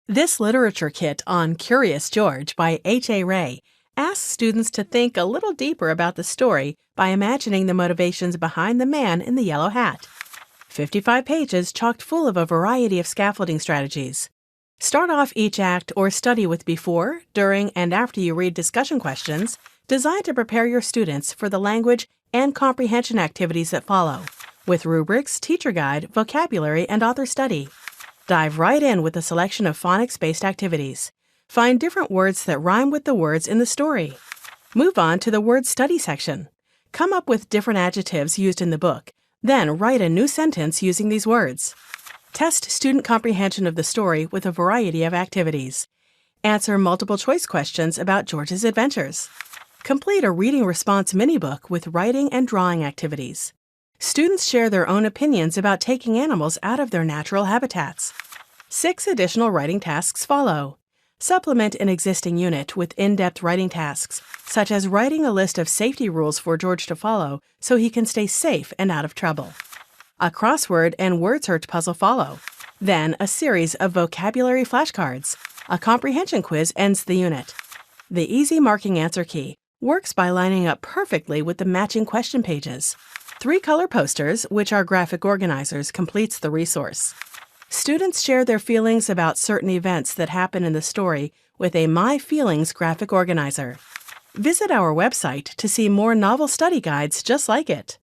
This literature kit on Curious George by H.A. Ray asks students to think a little deeper about the story by imagining the motivations behind the man in the yellow hat. 55 pages chocked full of a variety of scaffolding strategies. Start off each act or study with before, during, and after you read discussion questions designed to prepare your students for the language and comprehension activities that follow, with rubrics, teacher guide, vocabulary, and author study. Dive right in with a selection of phonics-based activities. Find different words that rhyme with the words in the story. Move on to the word study section. Come up with different adjectives used in the book, then write a new sentence using these words. Test student comprehension of the story with a variety of activities. Answer multiple choice questions about George's adventures. Complete a reading response mini-book with writing and drawing activities. Students share their own opinions about taking animals out of their natural habitats. 6 additional writing tasks follow. Supplement an existing unit with in-depth writing tasks, such as writing a list of safety rules for George to follow so he can stay safe and out of trouble. A crossword and word search puzzle follow. Then a series of vocabulary flashcards. A comprehension quiz ends the unit. The easy marking answer key works by lining up perfectly with the matching question pages. 3 color posters, which are graphic organizers, completes the resource. Students share their feelings about certain events that happen in the story with a My Feelings graphic organizer. Visit our website to see more novel study guides just like it.